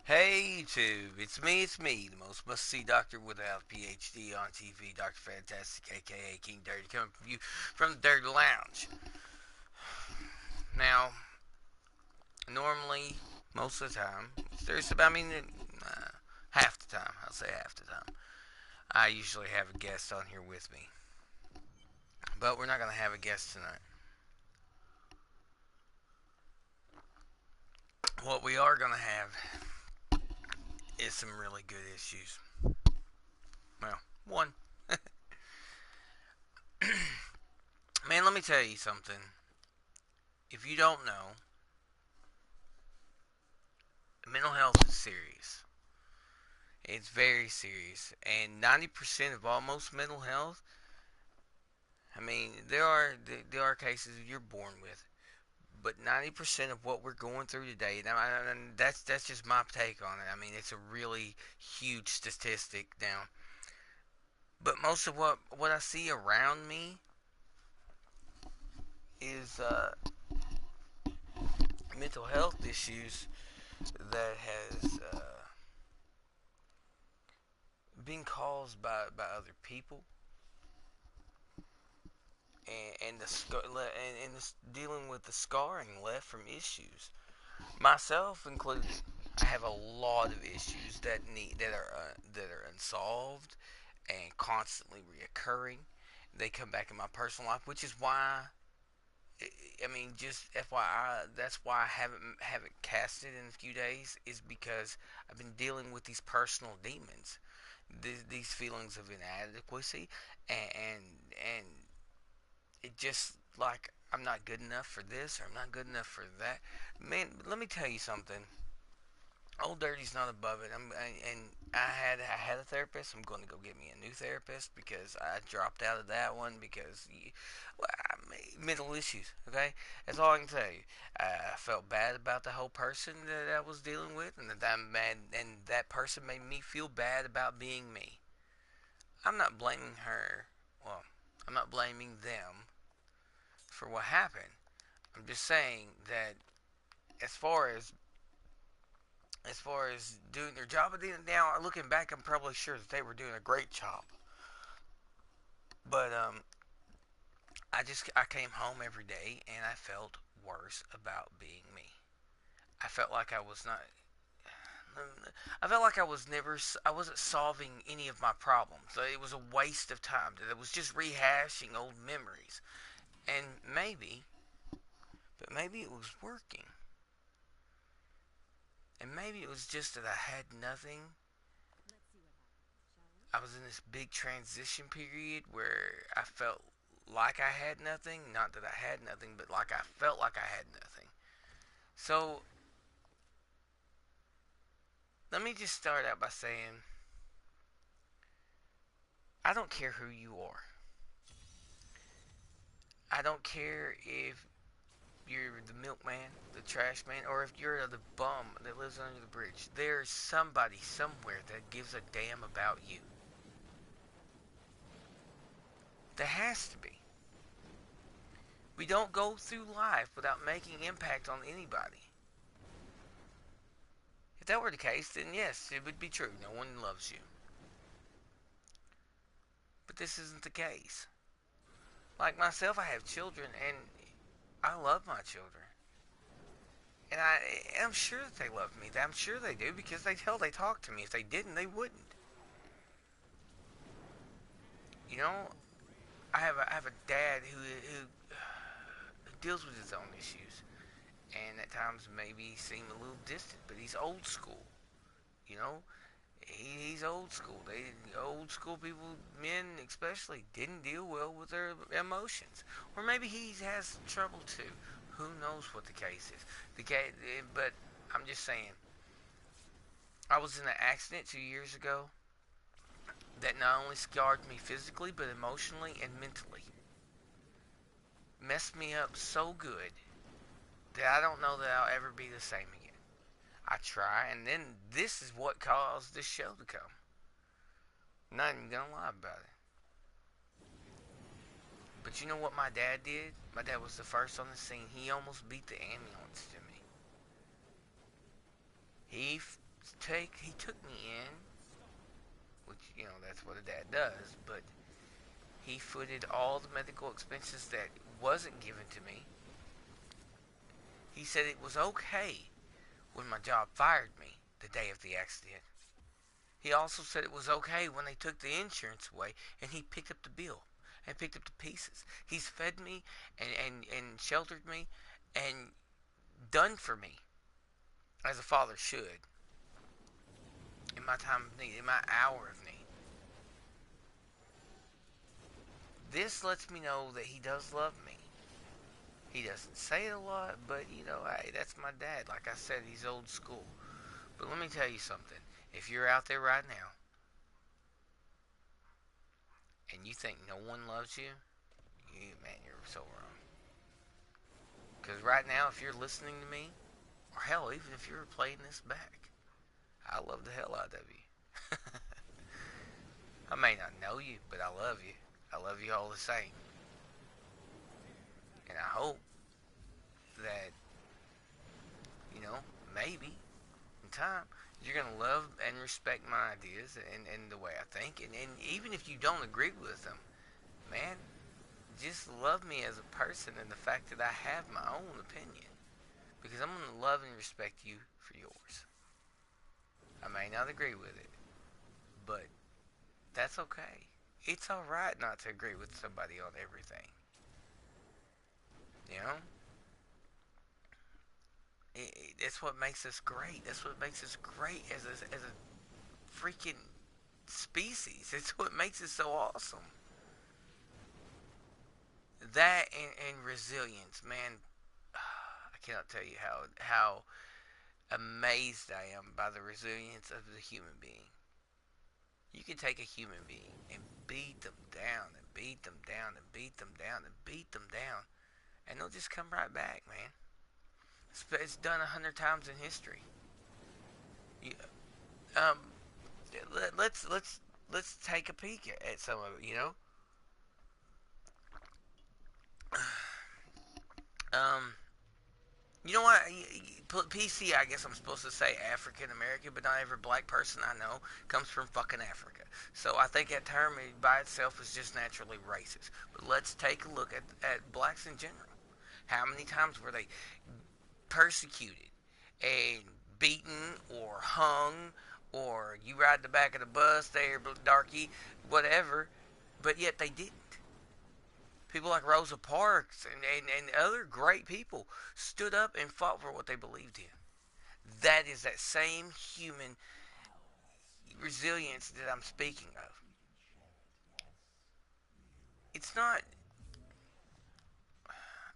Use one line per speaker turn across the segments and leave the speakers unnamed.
Hey YouTube, it's me, the most must-see doctor without a PhD on TV, Dr. Fantastic, aka King Dirty, coming from you from the Dirty Lounge. Now, normally, most of the time, half the time, I'll say half the time, I usually have a guest on here with me. But we're not going to have a guest tonight. What we are going to have is some really good issues. Well, one. Man, let me tell you something. If you don't know, mental health is serious. It's very serious, and 90% of almost mental health. I mean, there are cases you're born with, but 90% of what we're going through today, and that's just my take on it. I mean, it's a really huge statistic now. But most of what I see around me is mental health issues that has been caused by other people, and dealing with the scarring left from issues, myself included. I have a lot of issues that are unsolved and constantly reoccurring. They come back in my personal life, which is why, I mean, just FYI, that's why I haven't casted in a few days, is because I've been dealing with these personal demons, these feelings of inadequacy, and it just like I'm not good enough for this or I'm not good enough for that. Man, let me tell you something. Old Dirty's not above it. And I had a therapist. I'm going to go get me a new therapist because I dropped out of that one because well, mental issues. Okay, that's all I can tell you. I felt bad about the whole person that I was dealing with, and that person made me feel bad about being me. I'm not blaming her. Well, I'm not blaming them for what happened. I'm just saying that as far as doing their job, now looking back, I'm probably sure that they were doing a great job. But I came home every day and I felt worse about being me. I felt like I was not. I felt like I wasn't solving any of my problems. It was a waste of time. That it was just rehashing old memories. And maybe it was working. And maybe it was just that I had nothing. I was in this big transition period where I felt like I had nothing. Not that I had nothing, but like I felt like I had nothing. So let me just start out by saying I don't care who you are. I don't care if you're the milkman, the trash man, or if you're the bum that lives under the bridge. There's somebody somewhere that gives a damn about you. There has to be. We don't go through life without making impact on anybody. If that were the case, then yes, it would be true. No one loves you. But this isn't the case. Like myself, I have children, and I love my children. I'm sure that they love me. I'm sure they do because they talk to me. If they didn't, they wouldn't. You know, I have a dad who deals with his own issues, and at times maybe seem a little distant, but he's old school. You know, he's old school. Old school people, men especially, didn't deal well with their emotions, or maybe he has trouble too. Who knows what the case is? But I'm just saying. I was in an accident 2 years ago that not only scarred me physically, but emotionally and mentally. Messed me up so good that I don't know that I'll ever be the same again. I try, and then this is what caused this show to come. I'm not even gonna lie about it. But you know what my dad did? My dad was the first on the scene. He almost beat the ambulance to me. He he took me in, which that's what a dad does, but he footed all the medical expenses that wasn't given to me. He said it was okay when my job fired me the day of the accident. He also said it was okay when they took the insurance away and he picked up the bill and picked up the pieces. He's fed me and sheltered me and done for me as a father should in my time of need, in my hour of need. This lets me know that he does love me. He doesn't say it a lot, but hey, that's my dad. Like I said, he's old school. But let me tell you something. If you're out there right now and you think no one loves you, man, you're so wrong. Because right now, if you're listening to me, or hell, even if you're playing this back, I love the hell out of you. I may not know you, but I love you. I love you all the same. And I hope that, maybe in time, you're going to love and respect my ideas and the way I think. And even if you don't agree with them, man, just love me as a person and the fact that I have my own opinion. Because I'm going to love and respect you for yours. I may not agree with it, but that's okay. It's alright not to agree with somebody on everything. You know? That's what makes us great. That's what makes us great as a freaking species. It's what makes us so awesome. That and resilience, man. I cannot tell you how amazed I am by the resilience of the human being. You can take a human being and beat them down and beat them down and beat them down and beat them down, and they'll just come right back, man. It's done 100 times in history. You, um, let's take a peek at some of it. Um, You know what? PC, I guess I'm supposed to say African American, but not every black person I know comes from fucking Africa. So I think that term by itself is just naturally racist. But let's take a look at blacks in general. How many times were they persecuted and beaten or hung, or you ride the back of the bus there, darky, whatever, but yet they didn't. People like Rosa Parks and other great people stood up and fought for what they believed in. That is that same human resilience that I'm speaking of. It's not.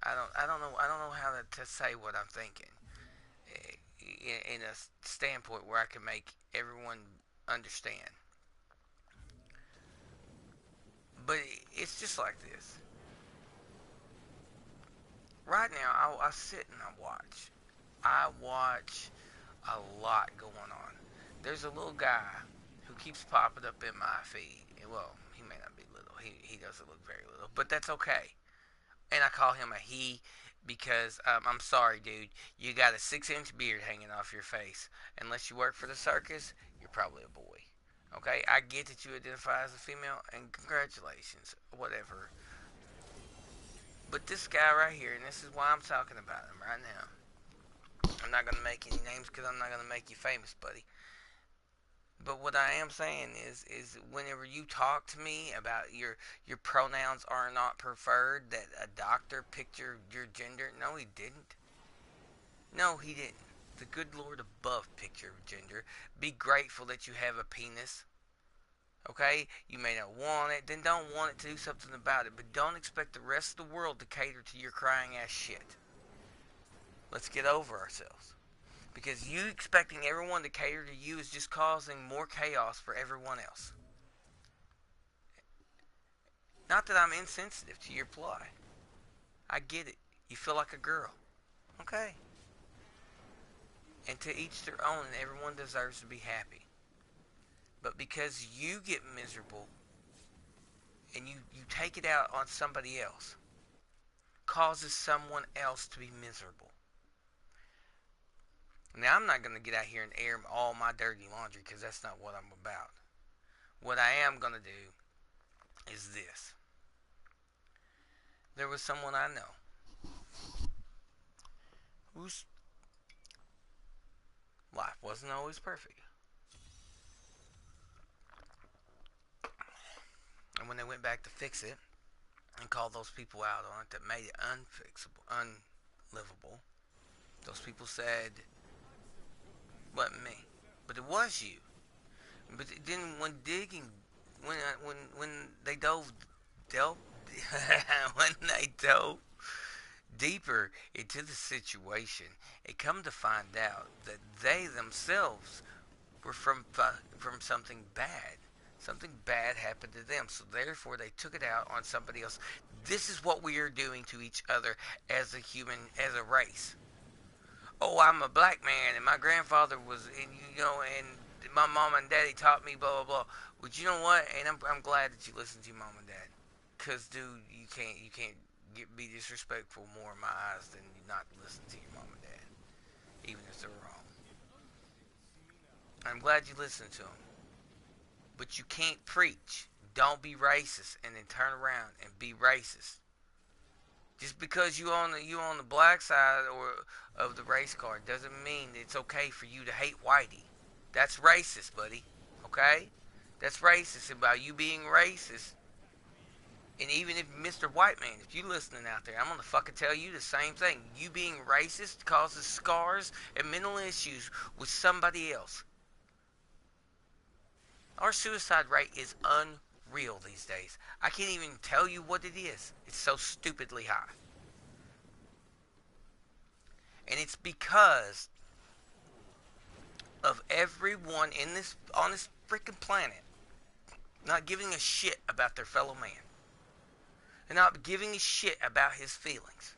I don't know how to say what I'm thinking in a standpoint where I can make everyone understand. But it's just like this. Right now, I sit and I watch. I watch a lot going on. There's a little guy who keeps popping up in my feed. Well, he may not be little. He doesn't look very little, but that's okay. And I call him a he because I'm sorry, dude. You got a 6-inch beard hanging off your face. Unless you work for the circus, you're probably a boy. Okay, I get that you identify as a female, and congratulations, whatever. But this guy right here, and this is why I'm talking about him right now. I'm not gonna make any names because I'm not gonna make you famous, buddy. But what I am saying is whenever you talk to me about your pronouns are not preferred, that a doctor picked your gender. No, he didn't. No, he didn't. The good Lord above picked your gender. Be grateful that you have a penis. Okay? You may not want it, then don't want it to do something about it. But don't expect the rest of the world to cater to your crying ass shit. Let's get over ourselves. Because you expecting everyone to cater to you is just causing more chaos for everyone else. Not that I'm insensitive to your plight. I get it. You feel like a girl. Okay. And to each their own, and everyone deserves to be happy. But because you get miserable and you take it out on somebody else, causes someone else to be miserable. Now, I'm not going to get out here and air all my dirty laundry because that's not what I'm about. What I am going to do is this. There was someone I know whose life wasn't always perfect. And when they went back to fix it and called those people out on it that made it unfixable, unlivable, those people said, wasn't me. But it was you. But then when digging, when they delved, when they dove deeper into the situation, it come to find out that they themselves were from something bad. Something bad happened to them, so therefore they took it out on somebody else. This is what we are doing to each other as a human, as a race. Oh, I'm a black man, and my grandfather was, and and my mom and daddy taught me blah blah blah. But you know what? And I'm glad that you listen to your mom and dad, cause dude, you can't be disrespectful more in my eyes than you not listen to your mom and dad, even if they're wrong. I'm glad you listen to them, but you can't preach. Don't be racist and then turn around and be racist. Just because you on the black side or of the race card doesn't mean it's okay for you to hate whitey. That's racist, buddy. Okay? That's racist. And by you being racist, and even if Mr. White Man, if you listening out there, I'm gonna fucking tell you the same thing. You being racist causes scars and mental issues with somebody else. Our suicide rate is unreal these days. I can't even tell you what it is. It's so stupidly high. And it's because of everyone in this on this freaking planet not giving a shit about their fellow man. And not giving a shit about his feelings.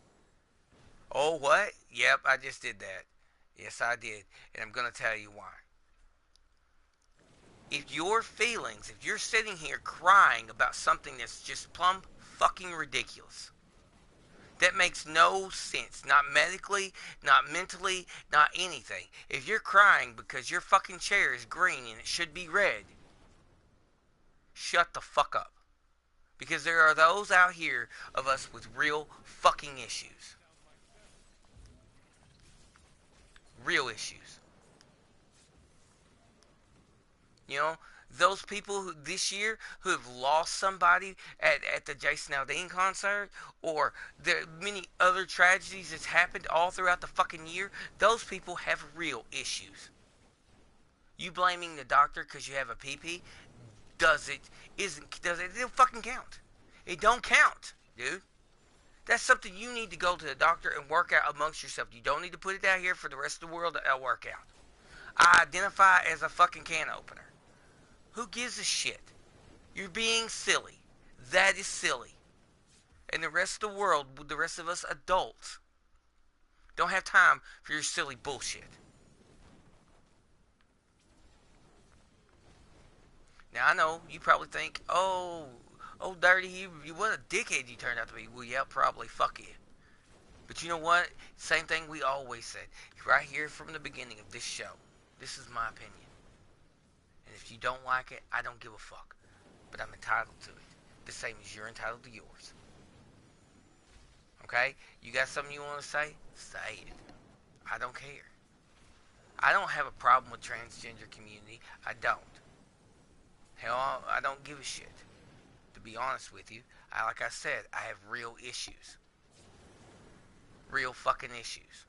Oh, what? Yep, I just did that. Yes, I did. And I'm going to tell you why. If your feelings, if you're sitting here crying about something that's just plumb fucking ridiculous, that makes no sense. Not medically, not mentally, not anything. If you're crying because your fucking chair is green and it should be red, shut the fuck up. Because there are those out here of us with real fucking issues. Real issues. You know, those people who, this year who have lost somebody at the Jason Aldean concert, or the many other tragedies that's happened all throughout the fucking year, those people have real issues. You blaming the doctor because you have a pee-pee does it don't fucking count. It don't count, dude. That's something you need to go to the doctor and work out amongst yourself. You don't need to put it out here for the rest of the world to work out. I identify as a fucking can opener. Who gives a shit? You're being silly. That is silly. And the rest of the world, the rest of us adults, don't have time for your silly bullshit. Now, I know you probably think, oh, Dirty, you what a dickhead you turned out to be. Well, yeah, probably. Fuck you. But you know what? Same thing we always said. Right here from the beginning of this show. This is my opinion. And if you don't like it, I don't give a fuck. But I'm entitled to it. The same as you're entitled to yours. Okay? You got something you want to say? Say it. I don't care. I don't have a problem with transgender community. I don't. Hell, I don't give a shit. To be honest with you, like I said, I have real issues. Real fucking issues.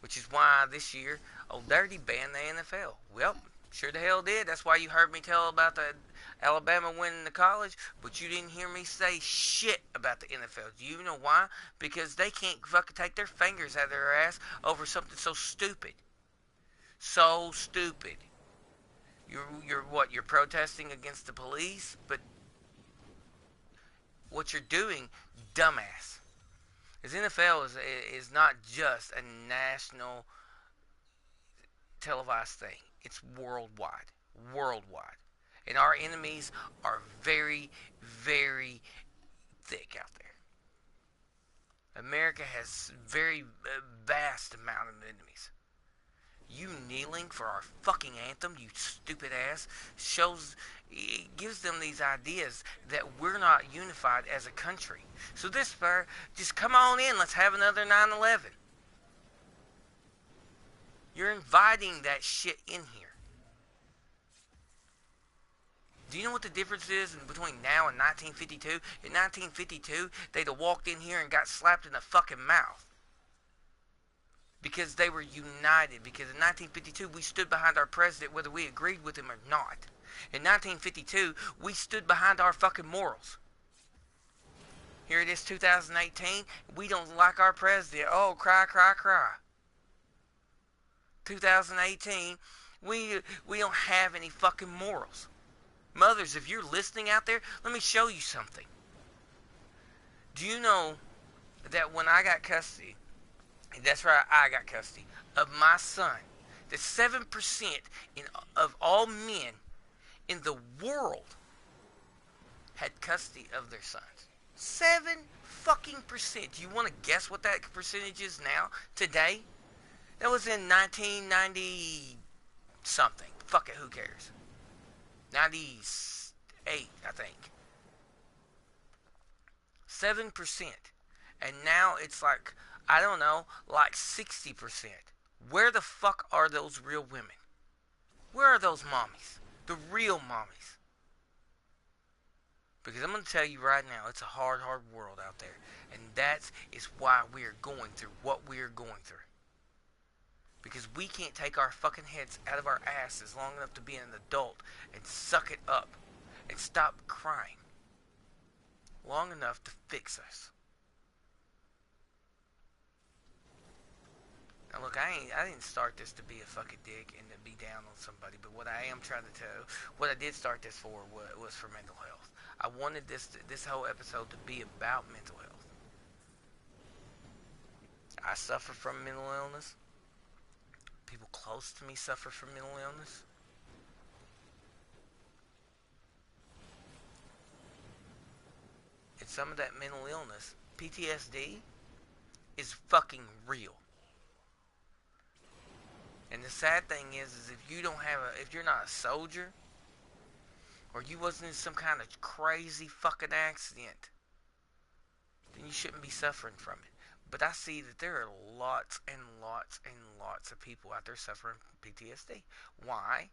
Which is why this year, Old Dirty banned the NFL. Well, sure the hell did. That's why you heard me tell about the Alabama winning the college, but you didn't hear me say shit about the NFL. Do you know why? Because they can't fucking take their fingers out of their ass over something so stupid. So stupid. You're what? You're protesting against the police, but what you're doing, dumbass. Because NFL is not just a national televised thing. It's worldwide. Worldwide. And our enemies are very, very thick out there. America has very vast amount of enemies. kneeling for our fucking anthem, you stupid ass, it gives them these ideas that we're not unified as a country. So this spur, just come on in, let's have another 9/11. You're inviting that shit in here. Do you know what the difference is between now and 1952? In 1952, they'd have walked in here and got slapped in the fucking mouth. Because they were united. Because in 1952, we stood behind our president whether we agreed with him or not. In 1952, we stood behind our fucking morals. Here it is, 2018. We don't like our president. Oh, cry, cry, cry. 2018, we don't have any fucking morals. Mothers, if you're listening out there, let me show you something. Do you know that when I got custody, that's right, I got custody, of my son, that 7% of all men in the world had custody of their sons? 7 fucking percent. Do you want to guess what that percentage is now, today? That was in 1990 something. Fuck it, who cares? 98, I think. 7%. And now it's like, I don't know, like 60%. Where the fuck are those real women? Where are those mommies? The real mommies. Because I'm going to tell you right now, it's a hard, hard world out there. And that is why we are going through what we are going through. Because we can't take our fucking heads out of our asses long enough to be an adult and suck it up and stop crying long enough to fix us. Now look, I didn't start this to be a fucking dick and to be down on somebody, but what I am trying to tell, what I did start this for was for mental health. I wanted this whole episode to be about mental health. I suffer from mental illness. People close to me suffer from mental illness. And some of that mental illness, PTSD, is fucking real. And the sad thing is if you don't have if you're not a soldier, or you wasn't in some kind of crazy fucking accident, then you shouldn't be suffering from it. But I see that there are lots and lots and lots of people out there suffering from PTSD. Why?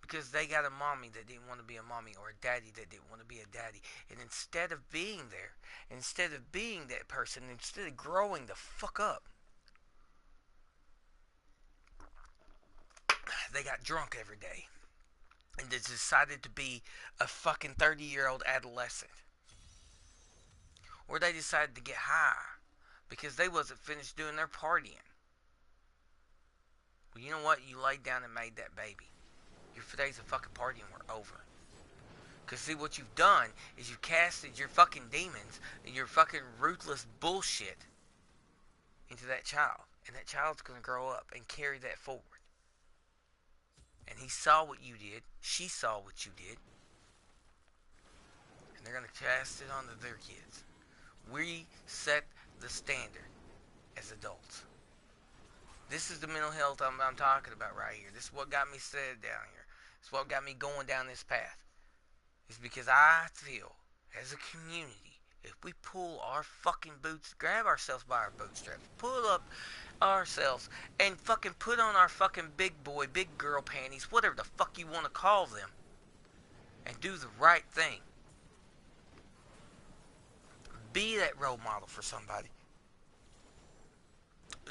Because they got a mommy that didn't want to be a mommy, or a daddy that didn't want to be a daddy. And instead of being there, instead of being that person, instead of growing the fuck up, they got drunk every day. And they decided to be a fucking 30-year-old adolescent. Or they decided to get high because they wasn't finished doing their partying. Well, you know what? You laid down and made that baby. Your days of fucking partying were over. Because see, what you've done is you've casted your fucking demons and your fucking ruthless bullshit into that child. And that child's going to grow up and carry that forward. And he saw what you did. She saw what you did. And they're going to cast it onto their kids. We set the standard as adults. This is the mental health I'm talking about right here. This is what got me set down here. This is what got me going down this path. It's because I feel, as a community, if we pull our fucking boots, grab ourselves by our bootstraps, pull up ourselves, and fucking put on our fucking big boy, big girl panties, whatever the fuck you want to call them, and do the right thing. Be that role model for somebody.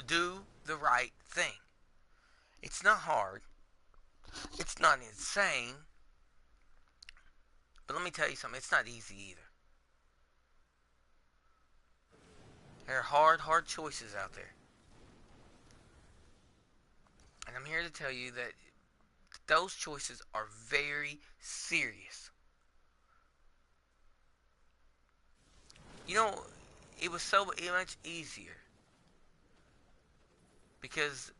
Do the right thing. It's not hard. It's not insane. But let me tell you something. It's not easy either. There are hard choices out there. And I'm here to tell you that those choices are very serious. You know, it was so much easier because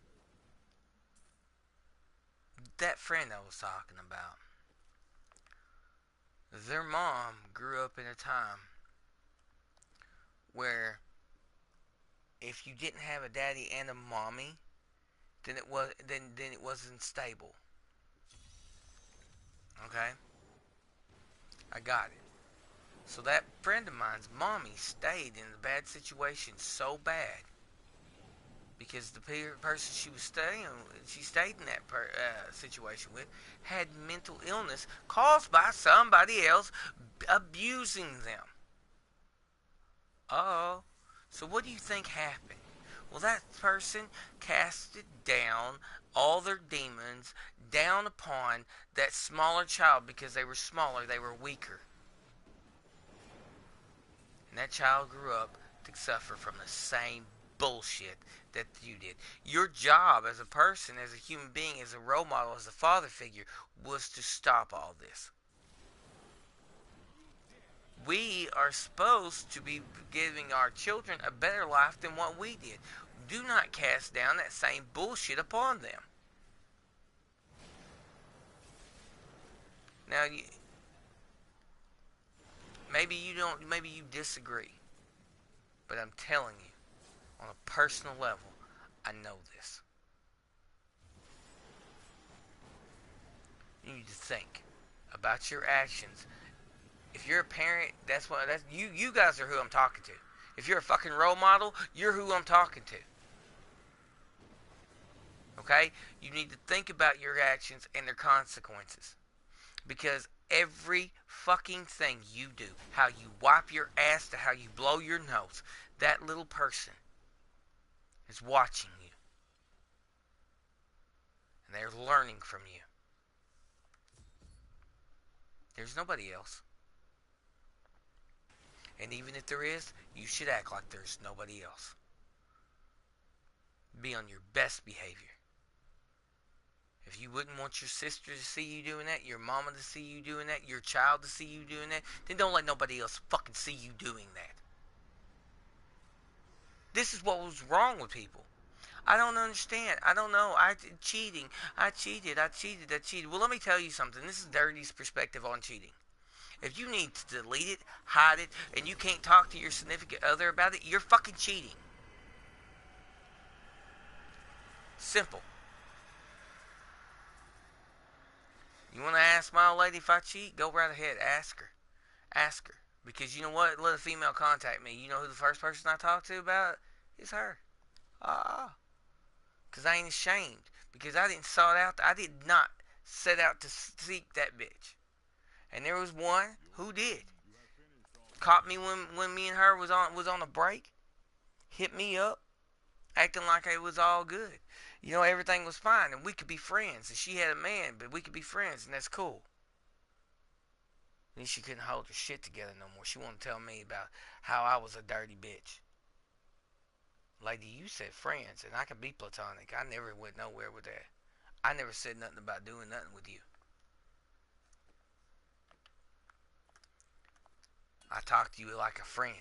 that friend I was talking about, their mom grew up in a time where if you didn't have a daddy and a mommy, then it wasn't stable. Okay, I got it. So that friend of mine's mommy stayed in a bad situation so bad because the person she stayed in that situation with, had mental illness caused by somebody else abusing them. Oh, so what do you think happened? Well, that person casted down all their demons down upon that smaller child because they were smaller, they were weaker. And that child grew up to suffer from the same bullshit that you did. Your job as a person, as a human being, as a role model, as a father figure, was to stop all this. We are supposed to be giving our children a better life than what we did. Do not cast down that same bullshit upon them. Now, maybe you don't, maybe you disagree, but I'm telling you, on a personal level, I know this. You need to think about your actions. If you're a parent, that's you. You guys are who I'm talking to. If you're a fucking role model, you're who I'm talking to. Okay? You need to think about your actions and their consequences. Because every fucking thing you do, how you wipe your ass to how you blow your nose, that little person is watching you. And they're learning from you. There's nobody else. And even if there is, you should act like there's nobody else. Be on your best behavior. If you wouldn't want your sister to see you doing that, your mama to see you doing that, your child to see you doing that, then don't let nobody else fucking see you doing that. This is what was wrong with people. I don't understand. I don't know. Cheating. I cheated. Well, let me tell you something. This is Dirty's perspective on cheating. If you need to delete it, hide it, and you can't talk to your significant other about it, you're fucking cheating. Simple. You want to ask my old lady if I cheat? Go right ahead. Ask her. Ask her. Because you know what? Let a female contact me. You know who the first person I talk to about it is her. Because I ain't ashamed. Because I didn't sort out. I did not set out to seek that bitch. And there was one who did. Caught me when me and her was on a break. Hit me up. Acting like it was all good. You know, everything was fine. And we could be friends. And she had a man. But we could be friends. And that's cool. Then she couldn't hold her shit together no more. She wanted to tell me about how I was a dirty bitch. Lady, you said friends, and I could be platonic. I never went nowhere with that. I never said nothing about doing nothing with you. I talk to you like a friend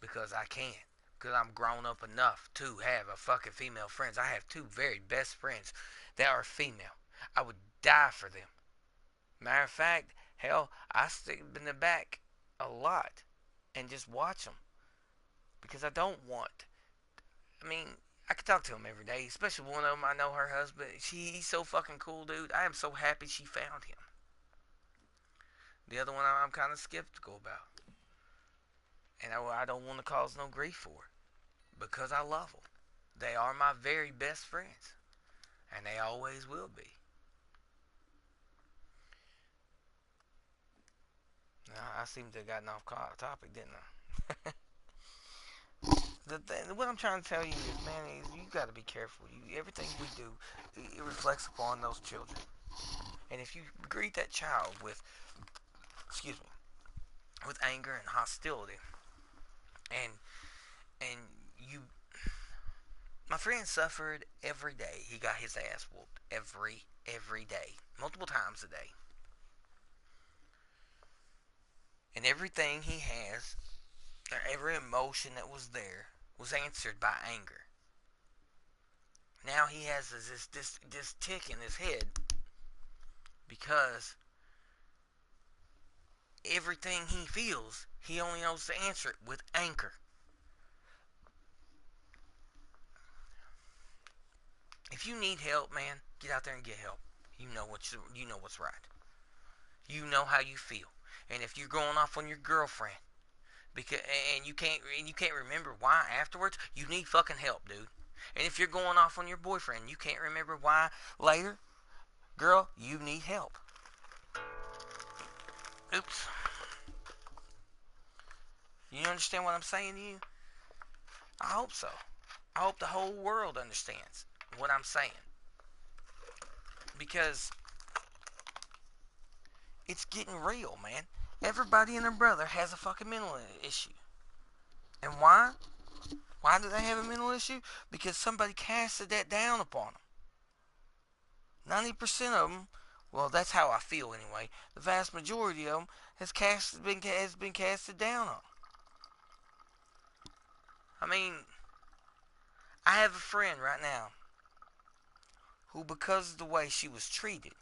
because I can. Because I'm grown up enough to have a fucking female friends. I have two very best friends that are female. I would die for them. Matter of fact, hell, I stick in the back a lot and just watch them. Because I don't want. I mean, I could talk to him every day. Especially one of them, I know her husband. He's so fucking cool, dude. I am so happy she found him. The other one I'm kind of skeptical about. And I don't want to cause no grief for it. Because I love them. They are my very best friends. And they always will be. Now, I seem to have gotten off topic, didn't I? What I'm trying to tell you is, man, is you got to be careful. Everything we do, it reflects upon those children. And if you greet that child with, excuse me, with anger and hostility, and you, my friend suffered every day. He got his ass whooped every day, multiple times a day. And everything he has, or every emotion that was there, was answered by anger. Now he has this tick in his head because everything he feels, he only knows to answer it with anger. if you need help, man, get out there and get help. You know what's right. You know how you feel. And if you're going off on your girlfriend, because and you can't remember why afterwards, you need fucking help, dude. And if you're going off on your boyfriend, you can't remember why later, girl, you need help. Oops. You understand what I'm saying to you? I hope so. I hope the whole world understands what I'm saying. Because it's getting real, man. Everybody and their brother has a fucking mental issue. And why? Why do they have a mental issue? Because somebody casted that down upon them. 90% of them, well, that's how I feel anyway. The vast majority of them has been casted down on. I mean, I have a friend right now who, because of the way she was treated,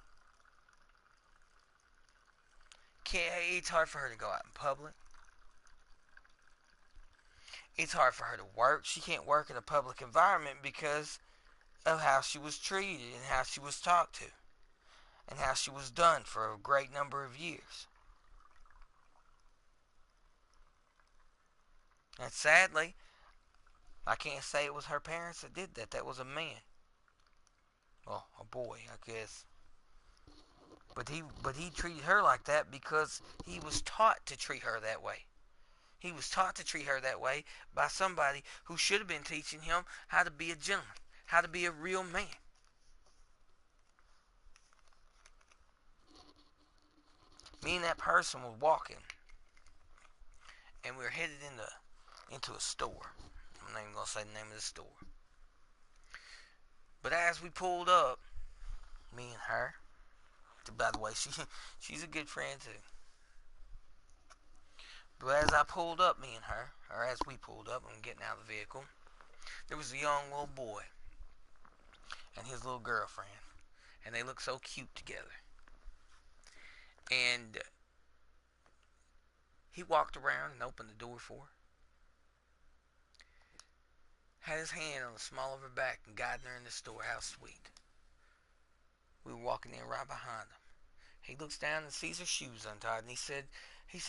it's hard for her to go out in public. It's hard for her to work. She can't work in a public environment because of how she was treated and how she was talked to and how she was done for a great number of years. And sadly, I can't say it was her parents that did that. That was a man. Well, a boy, I guess. But he treated her like that because he was taught to treat her that way. He was taught to treat her that way by somebody who should have been teaching him how to be a gentleman, how to be a real man. Me and that person were walking, and we were headed into a store. I'm not even gonna say the name of the store. But as we pulled up, me and her. By the way, she's a good friend too. But as I pulled up, me and her, or as we pulled up and getting out of the vehicle, there was a young little boy and his little girlfriend, and they looked so cute together. And he walked around and opened the door for her, had his hand on the small of her back and guiding her in the store. How sweet. We were walking in right behind him. He looks down and sees her shoes untied, and he said,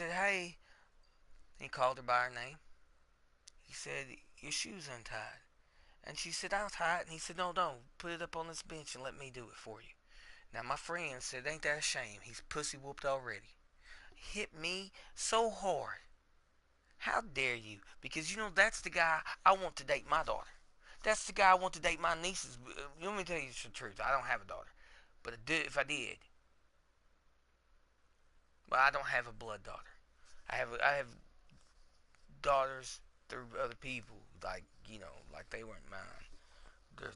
hey. He called her by her name. He said, your shoe's untied. And she said, I'll tie it. And he said, no, put it up on this bench and let me do it for you. Now my friend said, ain't that a shame? He's pussy whooped already. Hit me so hard. How dare you? Because you know that's the guy I want to date my daughter. That's the guy I want to date my nieces. Let me tell you the truth. I don't have a daughter. But if I did, well, I don't have a blood daughter. I have daughters through other people, like like they weren't mine. They're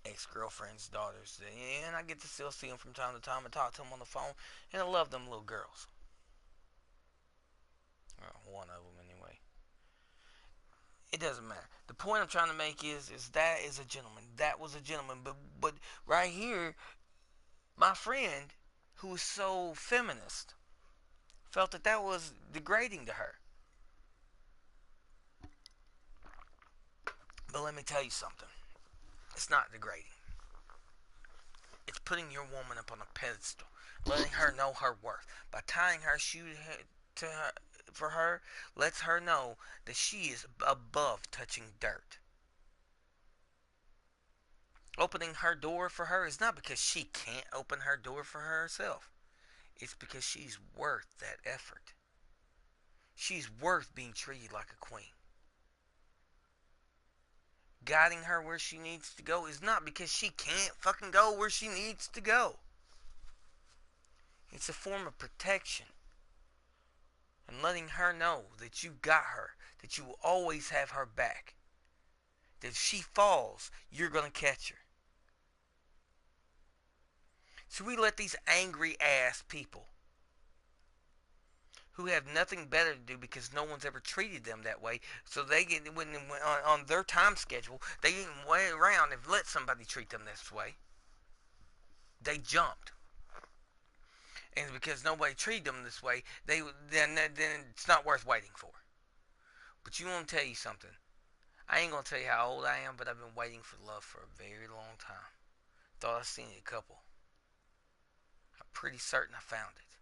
ex-girlfriends' daughters, and I get to still see them from time to time and talk to them on the phone, and I love them little girls. Well, one of them anyway. It doesn't matter. The point I'm trying to make is that is a gentleman. That was a gentleman. But right here, my friend, who was so feminist, felt that was degrading to her. But let me tell you something. It's not degrading. It's putting your woman up on a pedestal, letting her know her worth. By tying her shoe to her, for her, lets her know that she is above touching dirt. Opening her door for her is not because she can't open her door for herself. It's because she's worth that effort. She's worth being treated like a queen. Guiding her where she needs to go is not because she can't fucking go where she needs to go. It's a form of protection. And letting her know that you got her, that you will always have her back. That if she falls, you're going to catch her. So we let these angry ass people who have nothing better to do because no one's ever treated them that way. So they get on their time schedule, they didn't wait around and let somebody treat them this way. They jumped, and because nobody treated them this way, then it's not worth waiting for. But you want to tell you something? I ain't gonna tell you how old I am, but I've been waiting for love for a very long time. Thought I seen a couple. I'm pretty certain I found it.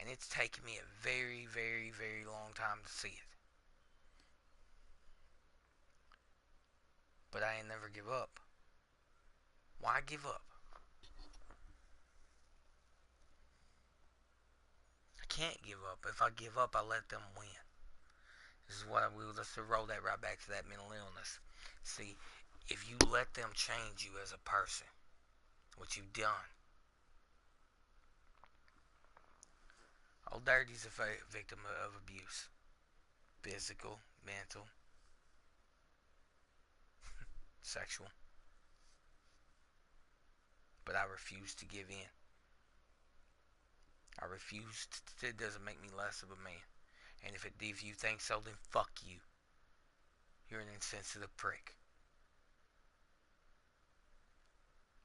And it's taken me a very, very, very long time to see it. But I ain't never give up. Why give up? I can't give up. If I give up, I let them win. This is what I will. Let's roll that right back to that mental illness. See, if you let them change you as a person, what you've done. Old Dirty's a victim of abuse. Physical, mental, sexual. But I refuse to give in. I refuse to, it doesn't make me less of a man. And if you think so, then fuck you. You're an insensitive prick.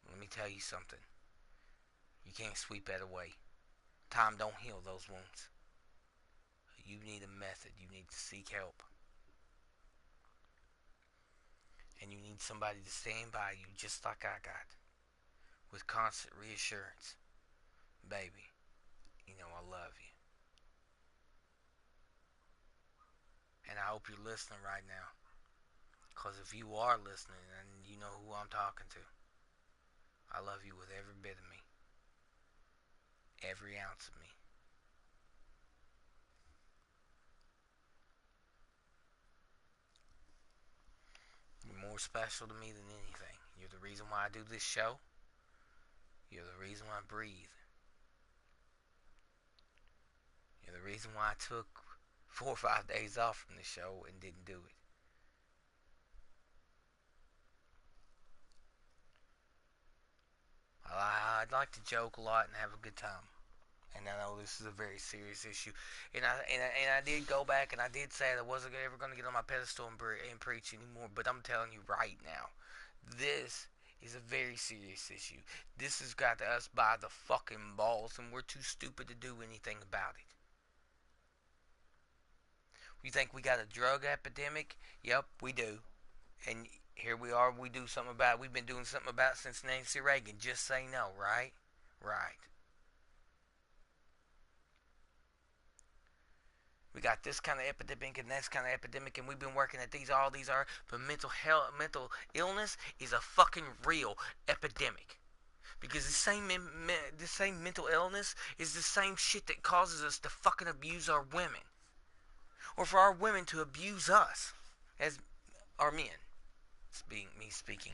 Let me tell you something. You can't sweep that away. Time don't heal those wounds. You need a method. You need to seek help. And you need somebody to stand by you just like I got. With constant reassurance. Baby, you know I love you. And I hope you're listening right now. Because if you are listening, then you know who I'm talking to. I love you with every bit of me. Every ounce of me. You're more special to me than anything. You're the reason why I do this show. You're the reason why I breathe. You're the reason why I took 4 or 5 days off from the show and didn't do it. I'd like to joke a lot and have a good time. And I know this is a very serious issue. And I did go back and I did say that I wasn't ever going to get on my pedestal and preach anymore. But I'm telling you right now, this is a very serious issue. This has got us by the fucking balls, and we're too stupid to do anything about it. You think we got a drug epidemic? Yep, we do. And here we are, we do something about it. We've been doing something about it since Nancy Reagan. Just say no, right? Right. We got this kind of epidemic and this kind of epidemic, and we've been working at all these are. But mental illness is a fucking real epidemic. Because the same mental illness is the same shit that causes us to fucking abuse our women, or for our women to abuse us as our men. It's being me speaking.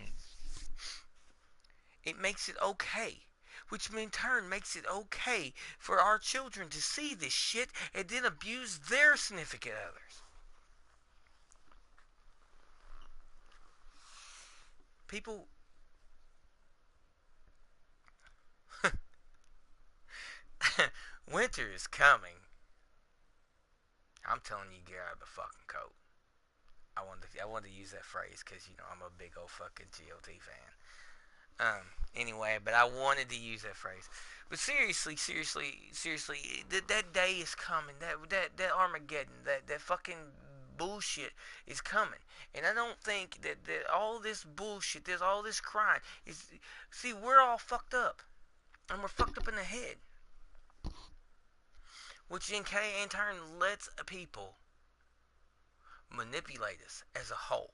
It makes it okay, which in turn makes it okay for our children to see this shit and then abuse their significant others. People. Winter is coming. I'm telling you, get out of the fucking coat. I wanted to use that phrase because, you know, I'm a big old fucking GOT fan. Anyway, but I wanted to use that phrase. But seriously, that day is coming. That Armageddon, that fucking bullshit is coming. And I don't think that all this bullshit, there's all this crime is. See, we're all fucked up, and we're fucked up in the head, which in turn lets people manipulate us as a whole.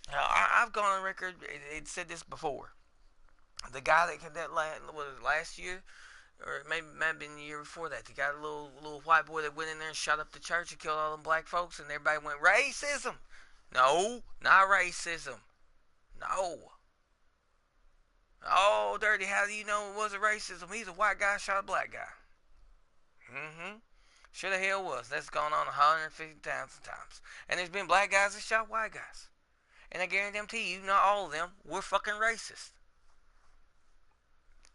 Now, I've gone on record. It said this before. The guy that was last year, or it might have been the year before that. The guy, the little white boy that went in there and shot up the church and killed all them black folks, and everybody went racism. No, not racism. No. Oh, Dirty, how do you know it wasn't racism? He's a white guy shot a black guy. Mm-hmm. Sure the hell was. That's gone on 150,000 times. And there's been black guys that shot white guys. And I guarantee you, not all of them were fucking racist.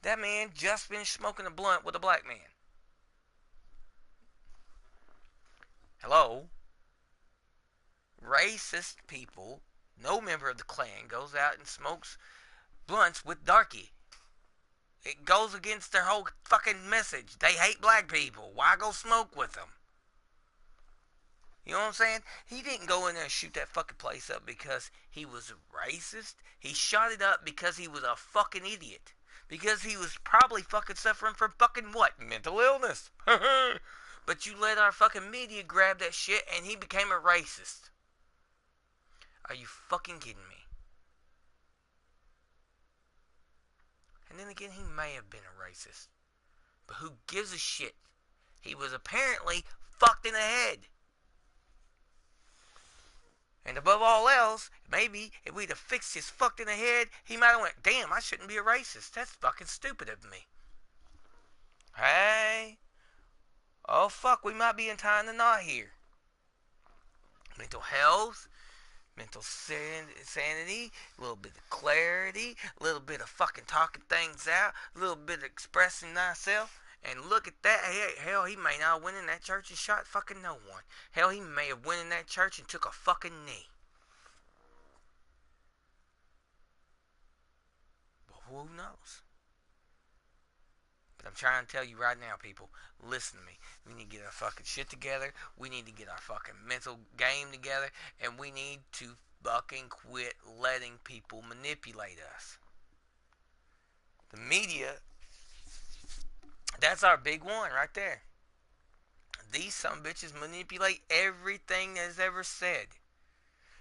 That man just finished smoking a blunt with a black man. Hello? Racist people, no member of the Klan goes out and smokes blunts with darky. It goes against their whole fucking message. They hate black people. Why go smoke with them? You know what I'm saying? He didn't go in there and shoot that fucking place up because he was racist. He shot it up because he was a fucking idiot. Because he was probably fucking suffering from fucking what? Mental illness. But you let our fucking media grab that shit and he became a racist. Are you fucking kidding me? And then again, he may have been a racist. But who gives a shit? He was apparently fucked in the head. And above all else, maybe if we'd have fixed his fucked in the head, he might have went, damn, I shouldn't be a racist. That's fucking stupid of me. Hey. Oh, fuck, we might be in tying the knot here. Mental health, mental sanity, a little bit of clarity, a little bit of fucking talking things out, a little bit of expressing thyself. And look at that. Hell, he may not have went in that church and shot fucking no one. Hell, he may have went in that church and took a fucking knee. But who knows? But I'm trying to tell you right now, people, listen to me. We need to get our fucking shit together. We need to get our fucking mental game together. And we need to fucking quit letting people manipulate us. The media, that's our big one right there. These some bitches manipulate everything that's ever said.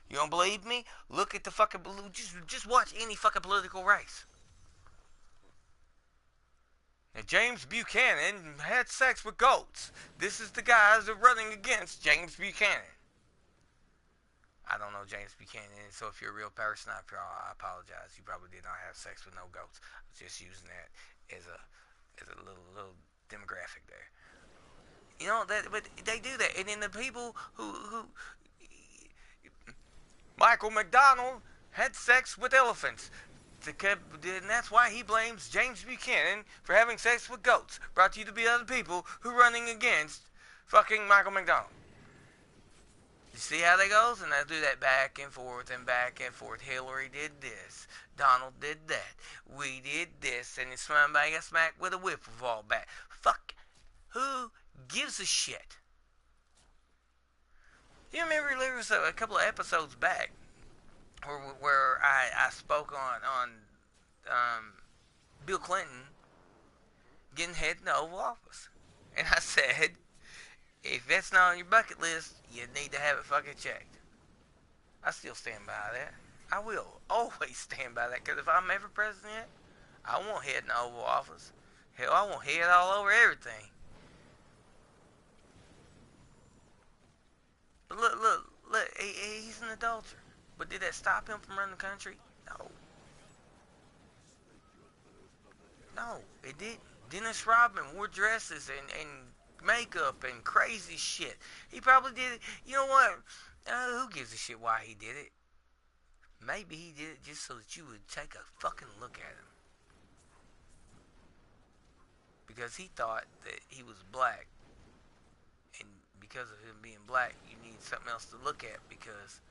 You don't believe me? Look at the fucking just watch any fucking political race. Now, James Buchanan had sex with goats. This is the guys that are running against James Buchanan. I don't know James Buchanan, so if you're a real person, I apologize. You probably did not have sex with no goats. I was just using that as a little demographic there. You know that, but they do that, and then the people who Michael McDonald had sex with elephants. And that's why he blames James Buchanan for having sex with goats. Brought to you to be other people who are running against fucking Michael McDonald. You see how that goes? And I do that back and forth and back and forth. Hillary did this. Donald did that. We did this. And then somebody got smacked with a wiffle ball bat. Fuck. Who gives a shit? You remember there was a couple of episodes back where I spoke on Bill Clinton getting head in the Oval Office. And I said, if that's not on your bucket list, you need to have it fucking checked. I still stand by that. I will always stand by that, because if I'm ever president, I want head in the Oval Office. Hell, I want head all over everything. But look, he's an adulterer. But did that stop him from running the country? No, it didn't. Dennis Rodman wore dresses and makeup and crazy shit. He probably did it. You know what? Who gives a shit why he did it? Maybe he did it just so that you would take a fucking look at him. Because he thought that he was black. And because of him being black, you need something else to look at because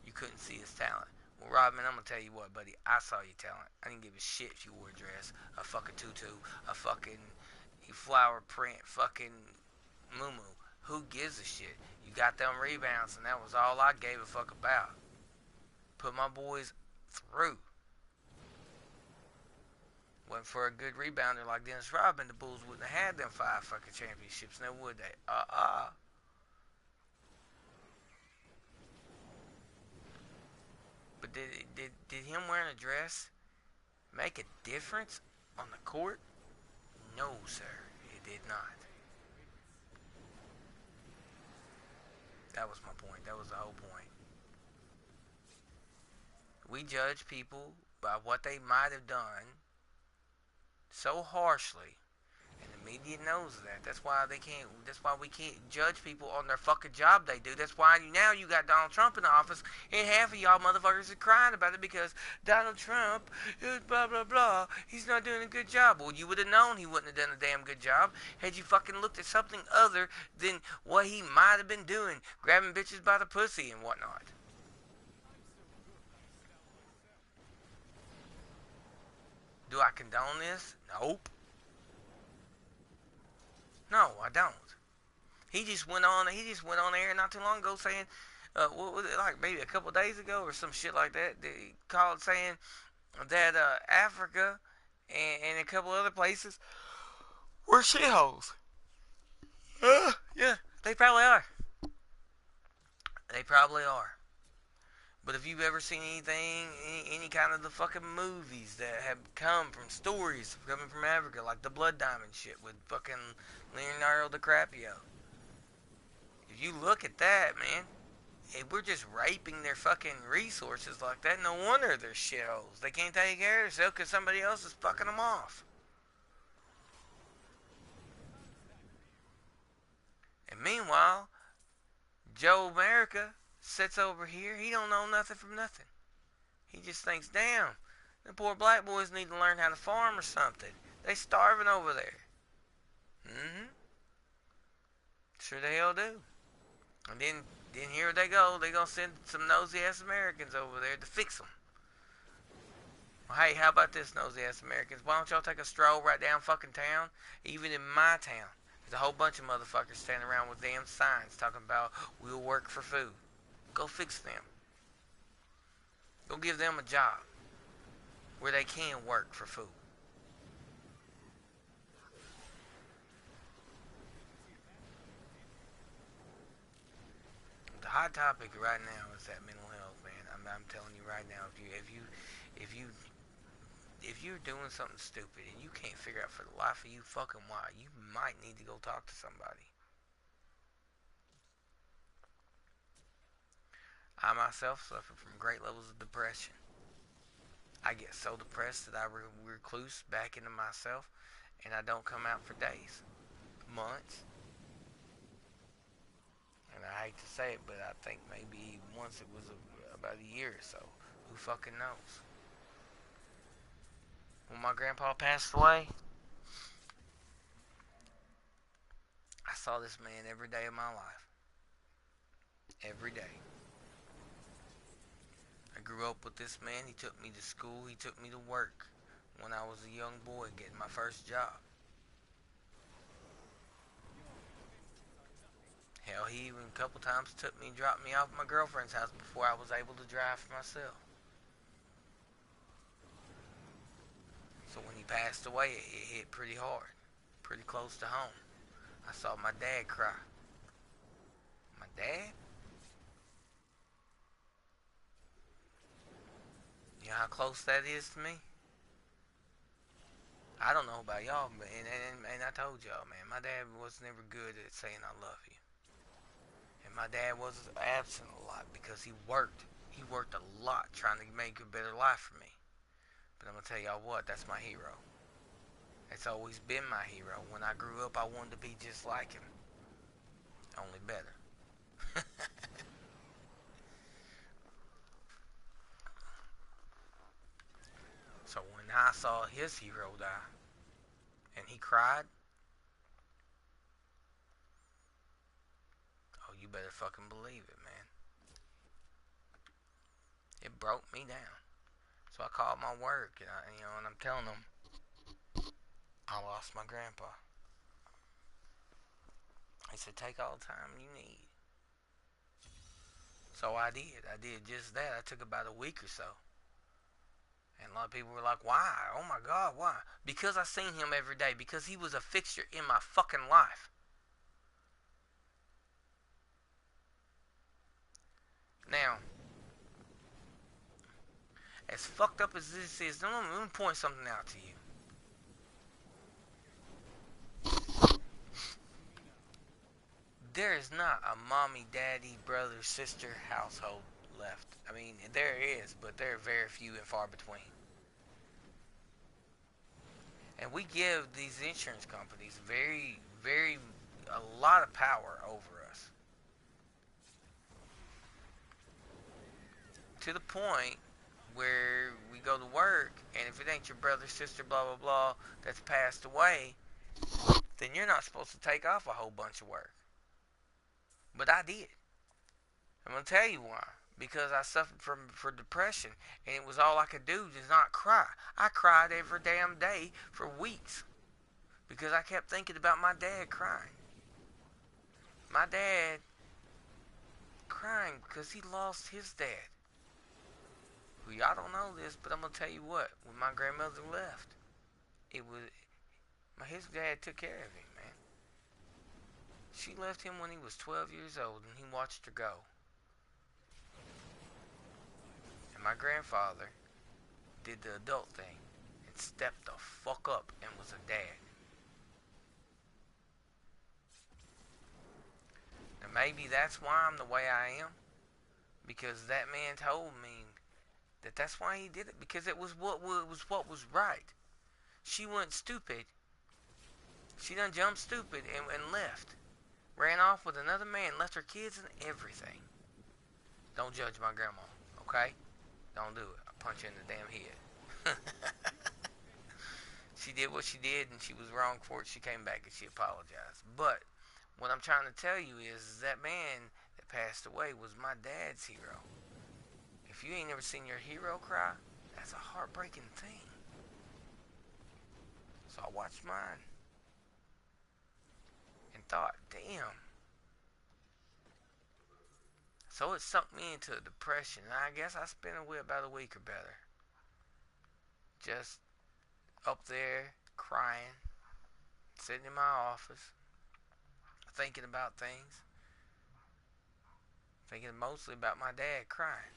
you couldn't see his talent. Well, Rodman, I'm going to tell you what, buddy. I saw your talent. I didn't give a shit if you wore a dress, a fucking tutu, a fucking flower print, fucking muumuu. Who gives a shit? You got them rebounds, and that was all I gave a fuck about. Put my boys through. Wasn't for a good rebounder like Dennis Rodman, the Bulls wouldn't have had them 5 fucking championships, now would they? But did him wearing a dress make a difference on the court? No, sir, it did not. That was my point. That was the whole point. We judge people by what they might have done so harshly, and the media knows that. That's why we can't judge people on their fucking job they do. That's why now you got Donald Trump in the office, and half of y'all motherfuckers are crying about it because Donald Trump, blah blah blah, he's not doing a good job. Well, you would have known he wouldn't have done a damn good job had you fucking looked at something other than what he might have been doing, grabbing bitches by the pussy and whatnot. Do I condone this? Nope. No, I don't. He just went on air not too long ago saying, what was it, like maybe a couple days ago or some shit like that? They called saying that Africa and a couple other places were shitholes. Yeah, they probably are. They probably are. But if you've ever seen anything, any kind of the fucking movies that have come from stories coming from Africa, like the Blood Diamond shit with fucking Leonardo DiCaprio, if you look at that, man, if we're just raping their fucking resources like that, no wonder they're shitholes. They can't take care of themselves because somebody else is fucking them off. And meanwhile, Joe America sits over here. He don't know nothing from nothing. He just thinks, damn, the poor black boys need to learn how to farm or something. They starving over there. Mm-hmm. Sure the hell do. And then here they go. They gonna send some nosy ass Americans over there to fix them. Well, hey, how about this, nosy ass Americans? Why don't y'all take a stroll right down fucking town? Even in my town, there's a whole bunch of motherfuckers standing around with damn signs talking about we'll work for food. Go fix them. Go give them a job where they can work for food. The hot topic right now is that mental health, man. I'm telling you right now, if you if you're doing something stupid and you can't figure out for the life of you fucking why, you might need to go talk to somebody. I myself suffer from great levels of depression. I get so depressed that I recluse back into myself and I don't come out for days, months, and I hate to say it, but I think maybe once it was about a year or so. Who fucking knows? When my grandpa passed away, I saw this man every day of my life. Every day. I grew up with this man. He took me to school. He took me to work when I was a young boy getting my first job. Hell, he even a couple times took me and dropped me off at my girlfriend's house before I was able to drive for myself. So when he passed away, it hit pretty hard, pretty close to home. I saw my dad cry. My dad? You know how close that is to me? I don't know about y'all, but and I told y'all, man, my dad was never good at saying I love you. And my dad was absent a lot because he worked. He worked a lot trying to make a better life for me. But I'm going to tell y'all what, that's my hero. It's always been my hero. When I grew up, I wanted to be just like him. Only better. So when I saw his hero die, and he cried, oh, you better fucking believe it, man. It broke me down. So I called my work, and I'm telling them I lost my grandpa. He said, take all the time you need. So I did. I did just that. I took about a week or so. And a lot of people were like, why? Oh my God, why? Because I seen him every day. Because he was a fixture in my fucking life. Now, as fucked up as this is, let me point something out to you. There is not a mommy, daddy, brother, sister household left. I mean, there is, but there are very few and far between. And we give these insurance companies a lot of power over us. To the point where we go to work, and if it ain't your brother, sister, blah, blah, blah, that's passed away, then you're not supposed to take off a whole bunch of work. But I did. I'm going to tell you why. Because I suffered from depression, and it was all I could do is not cry. I cried every damn day for weeks because I kept thinking about my dad crying. My dad crying because he lost his dad. Well, y'all don't know this, but I'm gonna tell you what. When my grandmother left, it was his dad took care of him, man. She left him when he was 12 years old, and he watched her go. And my grandfather did the adult thing and stepped the fuck up and was a dad. And maybe that's why I'm the way I am, because that man told me that that's why he did it, because it was what was right. She went stupid. She done jumped stupid and left. Ran off with another man, left her kids and everything. Don't judge my grandma, okay? Don't do it. I'll punch you in the damn head. She did what she did and she was wrong for it. She came back and she apologized. But what I'm trying to tell you is that man that passed away was my dad's hero. If you ain't never seen your hero cry, that's a heartbreaking thing. So I watched mine and thought, damn. So it sunk me into a depression. And I guess I spent about a week or better. Just up there, crying, sitting in my office, thinking about things. Thinking mostly about my dad crying.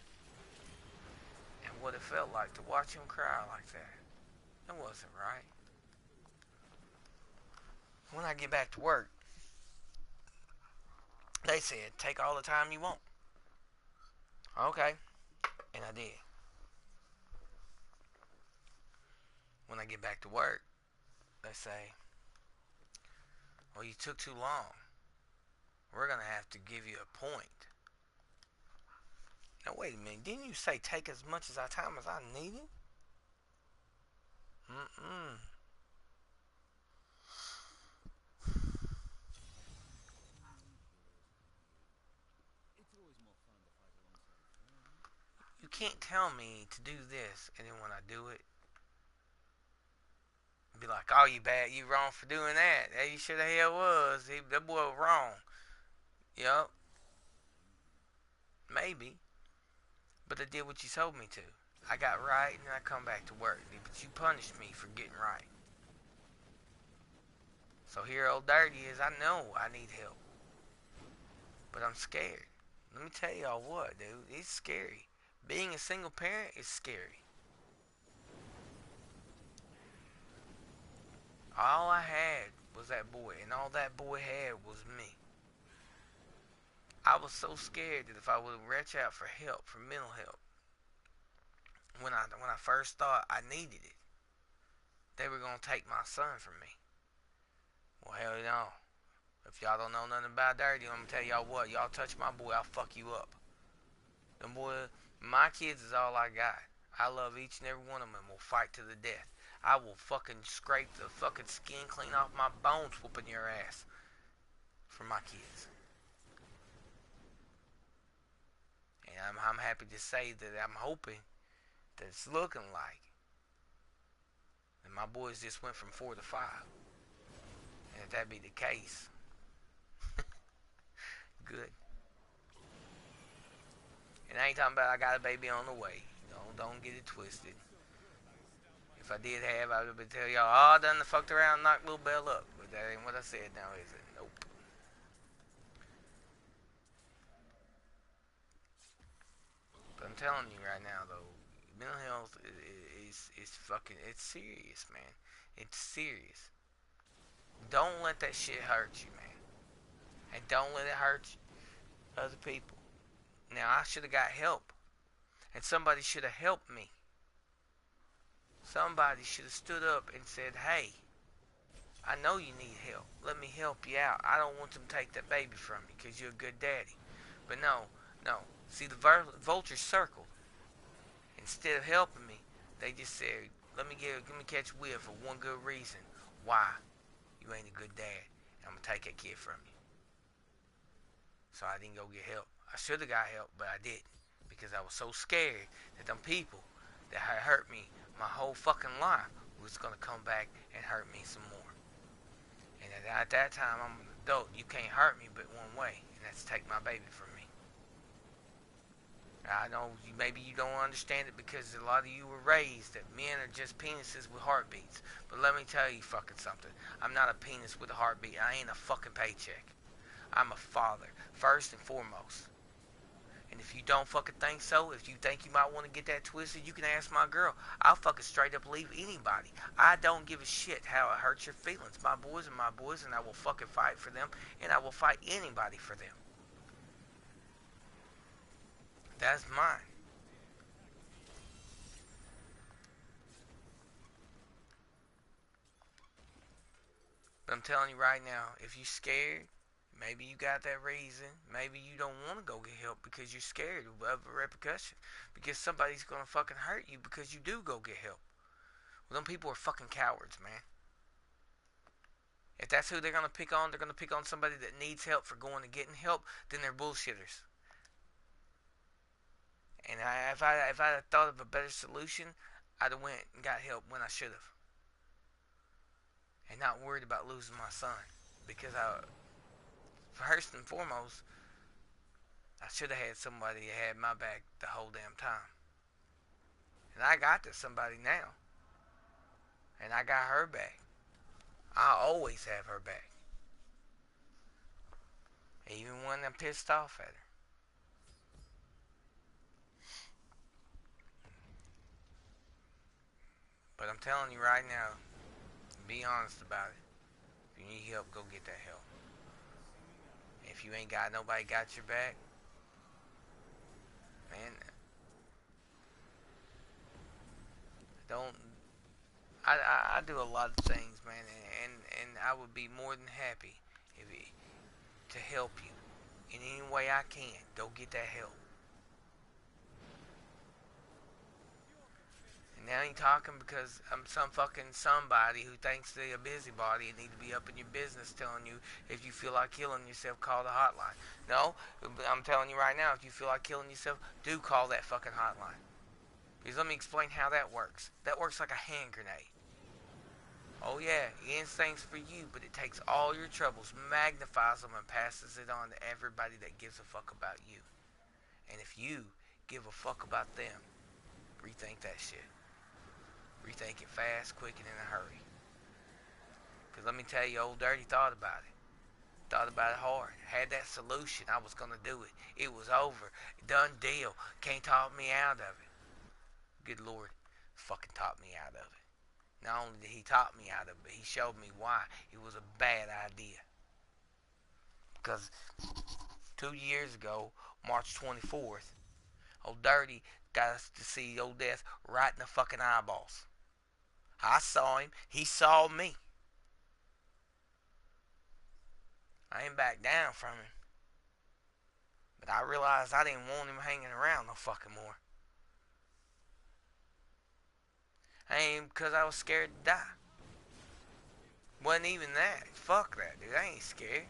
And what it felt like to watch him cry like that. It wasn't right. When I get back to work, they said, take all the time you want. Okay. And I did. When I get back to work, they say, well, you took too long. We're going to have to give you a point. Now, wait a minute. Didn't you say take as much as time as I needed? You can't tell me to do this, and then when I do it, be like, oh, you bad, you wrong for doing that. Hey, you sure the hell was. That boy was wrong. Yup. Maybe. But I did what you told me to. I got right, and I come back to work. But you punished me for getting right. So here old Dirty is, I know I need help. But I'm scared. Let me tell y'all what, dude. It's scary. Being a single parent is scary. All I had was that boy, and all that boy had was me. I was so scared that if I would reach out for help, for mental help, when I first thought I needed it, they were gonna take my son from me. Well, hell no. If y'all don't know nothing about Dirty, I'm gonna tell y'all what. Y'all touch my boy, I'll fuck you up. Them boy, my kids is all I got. I love each and every one of them and will fight to the death. I will fucking scrape the fucking skin clean off my bones whooping your ass for my kids. And I'm happy to say that I'm hoping that it's looking like that my boys just went from 4 to 5. And if that be the case, good. And I ain't talking about I got a baby on the way. Don't get it twisted. If I did have, I would have been telling y'all, oh, I done fucked around and knocked Little Bell up. But that ain't what I said now, is it? Nope. But I'm telling you right now, though, mental health is fucking, it's serious, man. It's serious. Don't let that shit hurt you, man. And don't let it hurt other people. Now, I should have got help. And somebody should have helped me. Somebody should have stood up and said, hey, I know you need help. Let me help you out. I don't want them to take that baby from you because you're a good daddy. But no. See, the vultures circled. Instead of helping me, they just said, let me catch you for one good reason. Why? You ain't a good dad. And I'm going to take that kid from you. So I didn't go get help. I should have got help, but I didn't. Because I was so scared that them people that had hurt me my whole fucking life was going to come back and hurt me some more. And at that time, I'm an adult. You can't hurt me but one way, and that's take my baby from me. I know maybe you don't understand it because a lot of you were raised that men are just penises with heartbeats. But let me tell you fucking something. I'm not a penis with a heartbeat. I ain't a fucking paycheck. I'm a father, first and foremost. And if you don't fucking think so, if you think you might want to get that twisted, you can ask my girl. I'll fucking straight up leave anybody. I don't give a shit how it hurts your feelings. My boys are my boys, and I will fucking fight for them, and I will fight anybody for them. That's mine. But I'm telling you right now, if you're scared, maybe you got that reason. Maybe you don't want to go get help because you're scared of a repercussion. Because somebody's going to fucking hurt you because you do go get help. Well, them people are fucking cowards, man. If that's who they're going to pick on, they're going to pick on somebody that needs help for going and getting help, then they're bullshitters. And if I had thought of a better solution, I'd have went and got help when I should have. And not worried about losing my son. Because first and foremost, I should have had somebody that had my back the whole damn time. And I got to somebody now. And I got her back. I always have her back. Even when I'm pissed off at her. But I'm telling you right now, be honest about it. If you need help, go get that help. If you ain't got nobody got your back, man, don't. I do a lot of things, man, and I would be more than happy if it, to help you in any way I can. Go get that help. And now you talking because I'm some fucking somebody who thinks they're a busybody and need to be up in your business telling you if you feel like killing yourself, call the hotline. No, I'm telling you right now, if you feel like killing yourself, do call that fucking hotline. Because let me explain how that works. That works like a hand grenade. Oh yeah, it ends things for you, but it takes all your troubles, magnifies them, and passes it on to everybody that gives a fuck about you. And if you give a fuck about them, rethink that shit. Rethink it fast, quick, and in a hurry. Because let me tell you, old Dirty thought about it. Thought about it hard. Had that solution. I was going to do it. It was over. Done deal. Can't talk me out of it. Good Lord fucking talked me out of it. Not only did he talk me out of it, but he showed me why it was a bad idea. Because 2 years ago, March 24th, old Dirty got us to see old Death right in the fucking eyeballs. I saw him. He saw me. I ain't back down from him. But I realized I didn't want him hanging around no fucking more. I ain't because I was scared to die. Wasn't even that. Fuck that, dude. I ain't scared.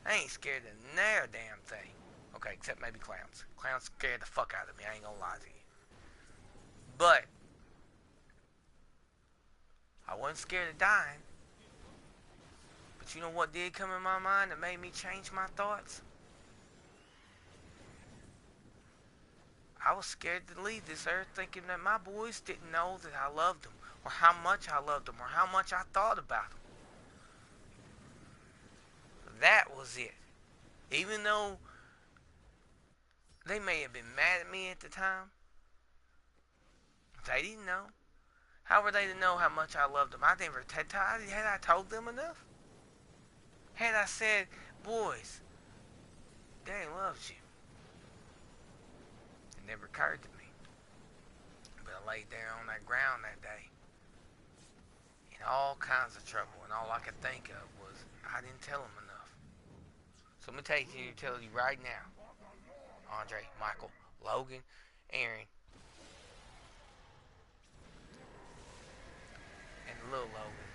I ain't scared of no damn thing. Okay, except maybe clowns. Clowns scared the fuck out of me. I ain't gonna lie to you. But I wasn't scared of dying. But you know what did come in my mind that made me change my thoughts? I was scared to leave this earth thinking that my boys didn't know that I loved them, or how much I loved them, or how much I thought about them. That was it. Even though they may have been mad at me at the time, they didn't know. How were they to know how much I loved them? I never had I told them enough. Had I said, boys, Daddy loves you. It never occurred to me. But I laid there on that ground that day in all kinds of trouble, and all I could think of was I didn't tell them enough. So I'm going to tell you right now, Andre, Michael, Logan, Aaron, and little Logan,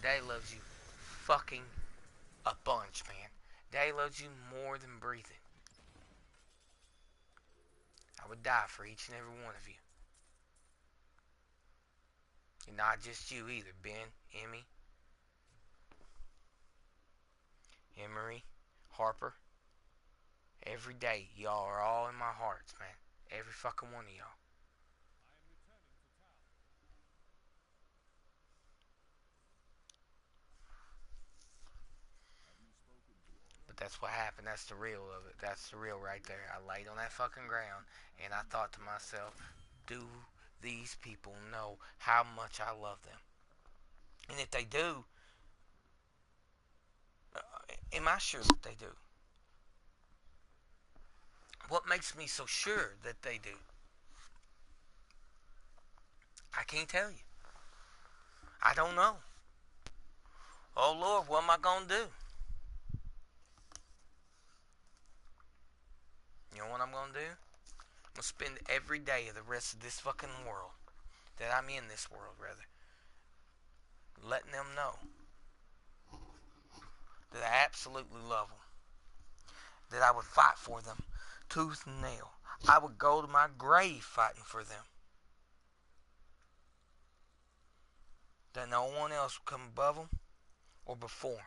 Daddy loves you fucking a bunch, man. Daddy loves you more than breathing. I would die for each and every one of you. And not just you either, Ben. Emmy, Emery, Harper. Every day, y'all are all in my hearts, man. Every fucking one of y'all. But that's what happened. That's the real of it. That's the real right there. I laid on that fucking ground and I thought to myself, do these people know how much I love them? And if they do, am I sure that they do? What makes me so sure that they do? I can't tell you. I don't know. Oh Lord, what am I gonna do? You know what I'm gonna do? I'm gonna spend every day of the rest of this fucking world, that I'm in this world rather, letting them know that I absolutely love them, that I would fight for them tooth and nail. I would go to my grave fighting for them. That no one else would come above them or before them.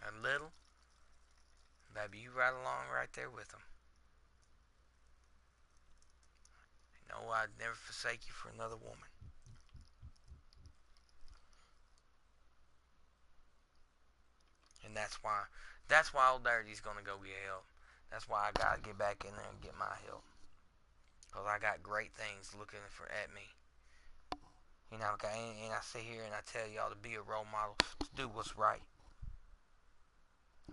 A little, baby, you right along right there with them. No, I'd never forsake you for another woman. And that's why old Dirty's gonna go get help. That's why I gotta get back in there and get my help. Cause I got great things looking for at me. You know, okay, and I sit here and I tell y'all to be a role model, to do what's right.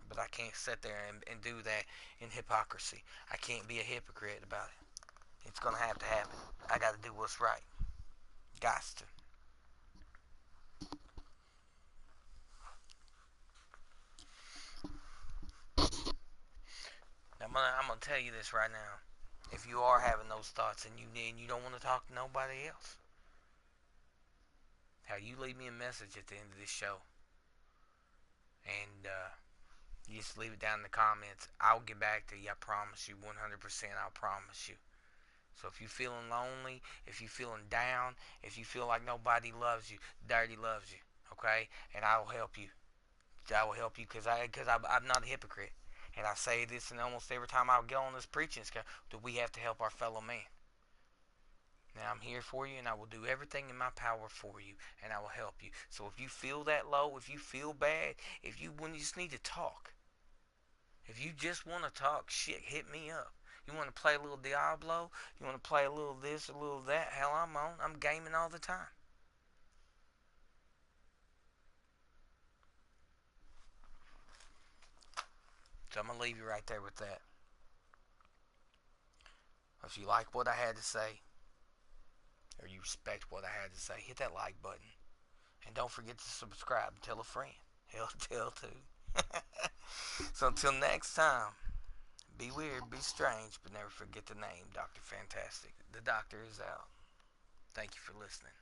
But I can't sit there and do that in hypocrisy. I can't be a hypocrite about it. It's gonna have to happen. I gotta do what's right. Gots to. I'm gonna tell you this right now. If you are having those thoughts and you don't want to talk to nobody else, how you leave me a message at the end of this show, and you just leave it down in the comments. I'll get back to you. I promise you, 100%. I'll promise you. So if you're feeling lonely, if you're feeling down, if you feel like nobody loves you, Dirty loves you. Okay, and I will help you. I will help you because I'm not a hypocrite. And I say this, and almost every time I get on this preaching scale, that we have to help our fellow man. Now I'm here for you, and I will do everything in my power for you, and I will help you. So if you feel that low, if you feel bad, when you just need to talk, if you just want to talk shit, hit me up. You want to play a little Diablo? You want to play a little this, a little that? Hell, I'm on. I'm gaming all the time. So I'm gonna leave you right there with that. If you like what I had to say, or you respect what I had to say, hit that like button. And don't forget to subscribe. Tell a friend. Hell, tell two. So until next time, be weird, be strange, but never forget the name, Dr. Fantastic. The doctor is out. Thank you for listening.